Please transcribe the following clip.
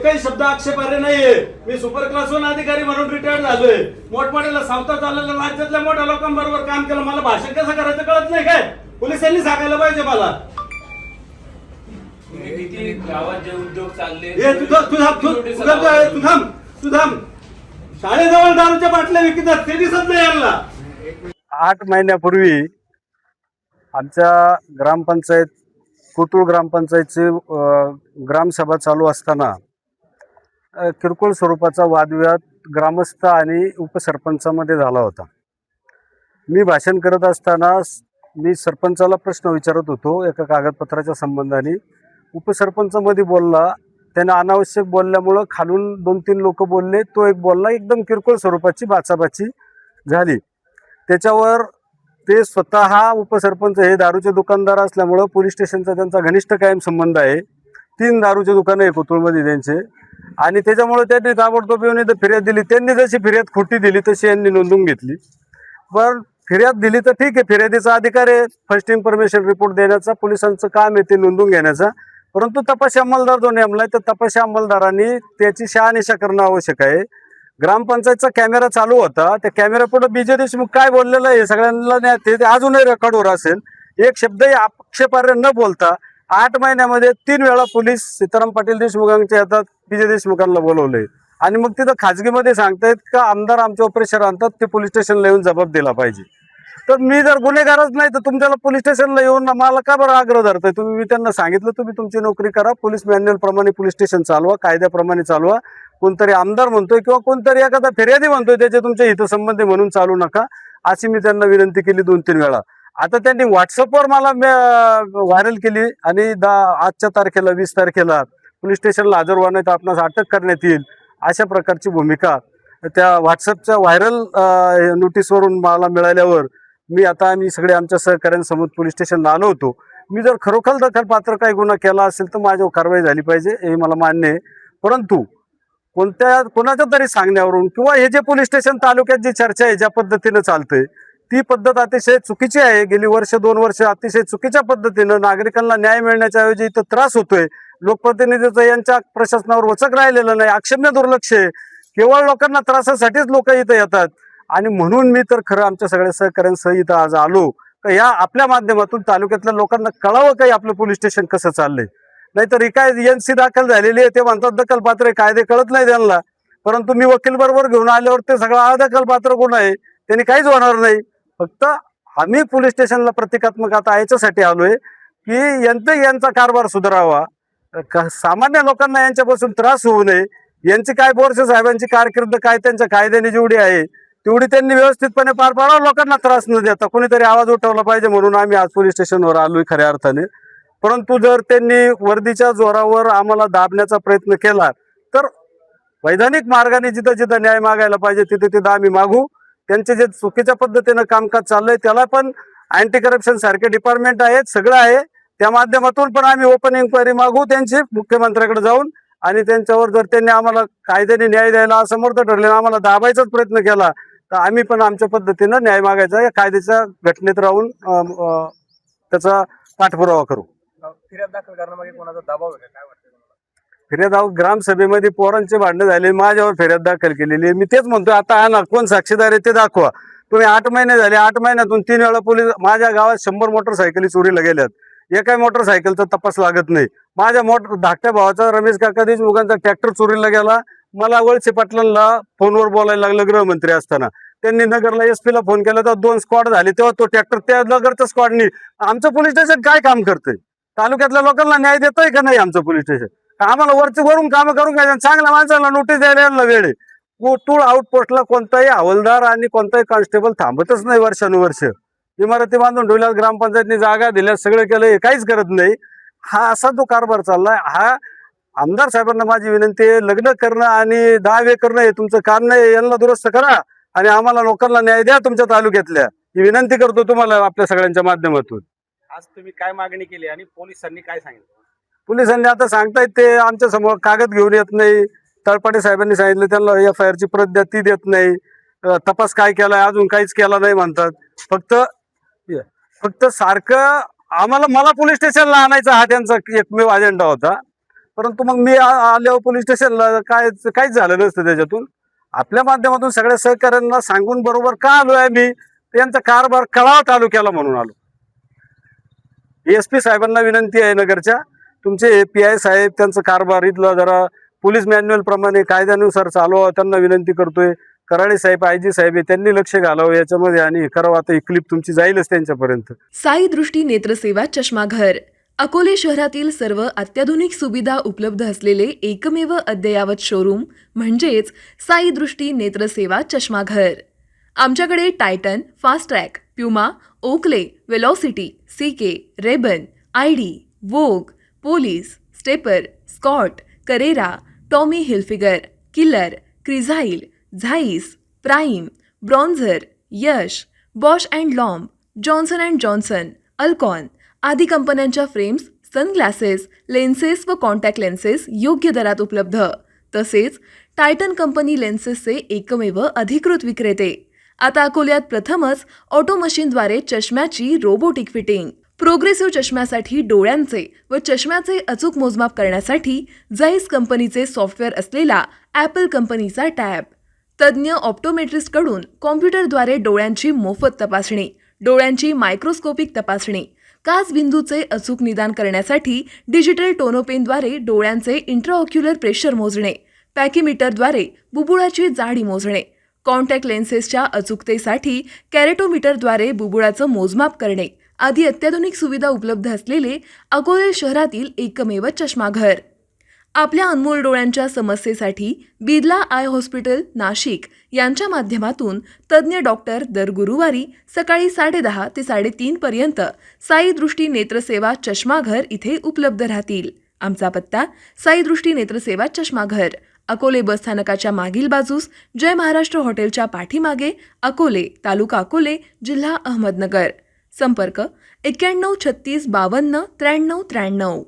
एकही शब्द आक्षेपार्ह नाहीये. मी सुपर क्लास 1 अधिकारी म्हणून रिटायर्ड झालोय. मोठमोठ्याला सावता चाललेल्या राज्यातल्या मोठ्या लोकांबरोबर काम केलं. मला भाषण कसं करायचं कळत नाही काय? पोलिसांनी सांगायला पाहिजे मला. किती गावात जे उद्योग चालले हे तू थांब. शाळेजवळ दारूच्या बाटल्या विकतात ते दिसत नाही यांना. 8 महिन्यापूर्वी आमच्या ग्रामपंचायत कोतुळ ग्रामपंचायतची ग्रामसभा चालू असताना किरकोळ स्वरूपाचा वादविवाद ग्रामस्थ आणि उपसरपंचामध्ये झाला होता. मी भाषण करत असताना मी सरपंचाला प्रश्न विचारत होतो एका कागदपत्राच्या संबंधाने. उपसरपंच मध्ये बोलला, त्याने अनावश्यक बोलल्यामुळं खालून 2-3 लोक बोलले. तो एक बोलला, एकदम किरकोळ स्वरूपाची बाचाबाची झाली. त्याच्यावर ते स्वतः उपसरपंच हे दारूचे दुकानदार असल्यामुळं पोलीस स्टेशनचा त्यांचा घनिष्ठ कायम संबंध आहे. 3 दारूचे दुकानं आहे कोतुळमध्ये त्यांचे. आणि त्याच्यामुळे त्यांनी ताबडतोब येऊन इथं फिर्याद दिली. त्यांनी जशी फिर्याद खोटी दिली तशी यांनी नोंदवून घेतली. पण फिर्याद दिली तर ठीक आहे, फिर्यादीचा अधिकार आहे फर्स्ट इन्फॉर्मेशन रिपोर्ट देण्याचा, पोलिसांचं काम आहे ते नोंदवून घेण्याचा. परंतु तपासी अंमलदार जो नेमलाय तर तपासी अंमलदारांनी त्याची शहानिशा करणं आवश्यक आहे. ग्रामपंचायतचा कॅमेरा चालू होता, त्या कॅमेरा पुढे BJ देशमुख काय बोललेलं आहे सगळ्यांना ते अजूनही रेकॉर्डवर असेल. एक शब्दही आक्षेपार्ह न बोलता 8 महिन्यामध्ये 3 वेळा पोलीस सीताराम पाटील देशमुखांच्या हातात BJ देशमुखांना बोलवले. आणि मग तिथं खाजगीमध्ये सांगतायत का आमदार आमच्यावर प्रेशर आणतात, ते पोलीस स्टेशनला येऊन जबाब दिला पाहिजे. तर मी जर गुन्हेगारच नाही तर तुमच्याला पोलीस स्टेशनला येऊन मला का बरं आग्रह धरताय तुम्ही? मी त्यांना सांगितलं तुम्ही तुमची नोकरी करा, पोलीस मॅन्युअल प्रमाणे पोलीस स्टेशन चालवा, कायद्याप्रमाणे चालवा. कोणतरी आमदार म्हणतोय किंवा कोणतरी एखादा फिर्यादी म्हणतोय त्याचे तुमच्या हितसंबंधी म्हणून चालू नका, अशी मी त्यांना विनंती केली 2-3 वेळा. आता त्यांनी व्हॉट्सअपवर मला व्हायरल केली आणि आजच्या तारखेला 20 तारखेला पोलीस स्टेशनला हजर व्हा नाही तर आपणास अटक करण्यात येईल, अशा प्रकारची भूमिका त्या व्हॉट्सअपच्या व्हायरल नोटीसवरून मला मिळाल्यावर आम्ही सगळे आमच्या सहकाऱ्यांसमोर पोलीस स्टेशनला आलो होतो. मी जर खरोखर दखलपात्र काही गुन्हा केला असेल तर माझ्यावर कारवाई झाली पाहिजे हे मला मान्य आहे. परंतु कोणाच्या तरी सांगण्यावरून किंवा हे जे पोलीस स्टेशन तालुक्यात जी चर्चा आहे ज्या पद्धतीनं चालते ती पद्धत अतिशय चुकीची आहे. गेली 1-2 वर्ष अतिशय चुकीच्या पद्धतीनं नागरिकांना न्याय मिळण्याच्या ऐवजी इथं त्रास होतोय. लोकप्रतिनिधीचं यांच्या प्रशासनावर वचक राहिलेलं नाही, अक्षम्य दुर्लक्ष आहे. केवळ लोकांना त्रासासाठीच लोक इथं येतात. आणि म्हणून मी तर खरं आमच्या सगळ्या सहकाऱ्यांसह इथं आज आलो का या आपल्या माध्यमातून तालुक्यातल्या लोकांना कळावं काही आपलं पोलीस स्टेशन कसं चाललंय. नाहीतर काय NC दाखल झालेली आहे ते म्हणतात दखलपात्र कायदे कळत नाही त्यांना. परंतु मी वकील बरोबर घेऊन आल्यावर ते सगळं अदखलपात्र गुन्हा आहे, त्यांनी काहीच होणार नाही. फक्त आम्ही पोलीस स्टेशनला प्रतिकात्मक आता याच्यासाठी आलोय की यांचा कारभार सुधारावा, सामान्य लोकांना यांच्यापासून त्रास होऊ नये. यांची काय बोरसे साहेबांची कारकीर्द काय त्यांच्या कायद्याने जेवढी आहे तेवढी त्यांनी व्यवस्थितपणे पार पाडावं, लोकांना त्रास न देता. कोणीतरी आवाज उठवला पाहिजे म्हणून आम्ही आज पोलीस स्टेशनवर आलोय खऱ्या अर्थाने. परंतु जर त्यांनी वर्दीच्या जोरावर आम्हाला दाबण्याचा प्रयत्न केला तर वैधानिक मार्गाने जिथं जिथं न्याय मागायला पाहिजे तिथे तिथं आम्ही मागू. त्यांचे जे चुकीच्या पद्धतीनं कामकाज चाललंय त्याला पण अँटी करप्शन सारखे डिपार्टमेंट आहेत, सगळं आहे, त्या माध्यमातून पण आम्ही ओपन इन्क्वायरी मागू त्यांची मुख्यमंत्र्याकडे जाऊन. आणि त्यांच्यावर जर त्यांनी आम्हाला कायद्याने न्याय द्यायला असमर्थ ठरले आम्हाला दाबायचाच प्रयत्न केला तर आम्ही पण आमच्या पद्धतीनं न्याय मागायचा, या कायद्याच्या घटनेत राहून त्याचा पाठपुरावा करू. फिर्याद दाखल करण्यामागे कोणाचा दबाव आहे काय वाटतं? फिर्याद ग्रामसभेमध्ये पोरांचे भांडणं झाले, माझ्यावर फिर्याद दाखल केलेली आहे. मी तेच म्हणतोय आता हा ना कोण साक्षीदार आहे ते दाखवा. तुम्ही 8 महिने झाले, 8 महिन्यातून 3 वेळा पोलीस माझ्या गावात 100 मोटरसायकली चोरीला गेल्यात. एकाही मोटरसायकलचा तपास लागत नाही. माझ्या धाकट्या भावाचा रमेश काका देशमुखांचा ट्रॅक्टर चोरीला गेला. मला वळसे पाटलांना फोनवर बोलायला लागलं गृहमंत्री असताना. त्यांनी नगरला SP ला फोन केला तर 2 स्क्वॉड झाले, तेव्हा तो ट्रॅक्टर त्या नगरच्या स्क्वॉडनी. आमचं पोलीस स्टेशन काय काम करतंय? तालुक्यातल्या लोकांना न्याय देतोय का नाही आमचं पोलीस स्टेशन? आम्हाला वरून कामं करून काय चांगल्या माणसाला नोटीस द्यायला वेळ आहे. कोतुळ आउटपोस्टला कोणताही हवालदार आणि कोणताही कॉन्स्टेबल थांबतच नाही वर्षानुवर्ष. इमारती बांधून ठेवल्या, ग्रामपंचायतनी जागा दिल्या, सगळं केलं, काहीच करत नाही. हा असा जो कारभार चाललाय. हा आमदार साहेबांना माझी विनंती आहे, लग्न करणं आणि दावे करणं हे तुमचं काम नाही, यांना दुरुस्त करा आणि आम्हाला लोकांना न्याय द्या तुमच्या तालुक्यातल्या, ही विनंती करतो तुम्हाला आपल्या सगळ्यांच्या माध्यमातून. आज तुम्ही काय मागणी केली आणि पोलिसांनी काय सांगितलं? पोलिसांनी आता सांगतायत ते आमच्या समोर कागद घेऊन येत नाही. तळपाटे साहेबांनी सांगितलं त्यांना FIR ची प्रत द्या, ती देत नाही. तपास काय केलाय अजून काहीच केला नाही म्हणतात. फक्त सारखं मला पोलीस स्टेशनला आणायचा हा त्यांचा एकमेव अजेंडा होता. परंतु मग मी आल्यावर पोलीस स्टेशनला काहीच झालं नसतं त्याच्यातून. आपल्या माध्यमातून सगळ्या सहकाऱ्यांना सांगून बरोबर का आलो आहे मी, त्यांचा कारभार कळाव तालुक्याला म्हणून आलो. SP साहेबांना विनंती आहे नगरच्या, तुमचे PI साहेब त्यांचं कारभार इथलं जरा पोलीस मॅन्युअल प्रमाणे कायद्यानुसार चालवा, त्यांना विनंती करतोय. कराळे साहेब IG साहेब त्यांनी लक्ष घालावं याच्यामध्ये आणि करावं. आता ही क्लिप तुमची जाईलच त्यांच्यापर्यंत. साई दृष्टी नेत्रसेवा चष्माघर अकोले शहरातील सर्व अत्याधुनिक सुविधा उपलब्ध असलेले एकमेव अद्ययावत शोरूम म्हणजेच साई दृष्टी नेत्रसेवा चष्माघर. आमच्याकडे Titan, Fastrack, Puma, Oakley, Velocity, CK, Rayban, ID, Vogue, Police, Stepper, Scott, Carrera, Tommy Hilfiger, Killer, Crizal, Zeiss, Prime, Bronzer, Yash, Bausch and Lomb, Johnson and Johnson, Alcon आदी कंपन्यांच्या फ्रेम्स, सनग्लासेस, लेन्सेस व contact lenses योग्य दरात उपलब्ध. तसेच Titan company लेन्सेसचे एकमेव अधिकृत विक्रेते. आता अकोल्यात प्रथमच ऑटो मशीनद्वारे चष्म्याची रोबोटिक फिटिंग. प्रोग्रेसिव्ह चष्म्यासाठी डोळ्यांचे व चष्म्याचे अचूक मोजमाप करण्यासाठी जाईस कंपनीचे सॉफ्टवेअर असलेला ॲपल कंपनीचा टॅब. तज्ज्ञ ऑप्टोमेट्रिस्टकडून कॉम्प्युटरद्वारे डोळ्यांची मोफत तपासणी, डोळ्यांची मायक्रोस्कोपिक तपासणी, काच बिंदूचे अचूक निदान करण्यासाठी डिजिटल टोनोपेनद्वारे डोळ्यांचे इंट्राऑक्युलर प्रेशर मोजणे, पॅकीमीटरद्वारे बुबुळाची जाडी मोजणे, कॉन्टॅक्ट लेन्सेसच्या अचूकतेसाठी कॅरेटोमीटरद्वारे बुबुळाचं मोजमाप करणे आदी अत्याधुनिक सुविधा उपलब्ध असलेले अकोले शहरातील एकमेव चष्माघर. आपल्या अनमोल डोळ्यांच्या समस्येसाठी बिर्ला आय हॉस्पिटल नाशिक यांच्या माध्यमातून तज्ज्ञ डॉक्टर दर गुरुवारी सकाळी 10:30 ते 3:30 पर्यंत साई दृष्टी नेत्रसेवा चष्माघर इथे उपलब्ध राहतील. आमचा पत्ता साई दृष्टी नेत्रसेवा चष्माघर, अकोले बसस्थानकाच्या मागील बाजूस, जय महाराष्ट्र हॉटेलच्या पाठीमागे, अकोले, तालुका अकोले, जिल्हा अहमदनगर. संपर्क 91 36 52 93 93.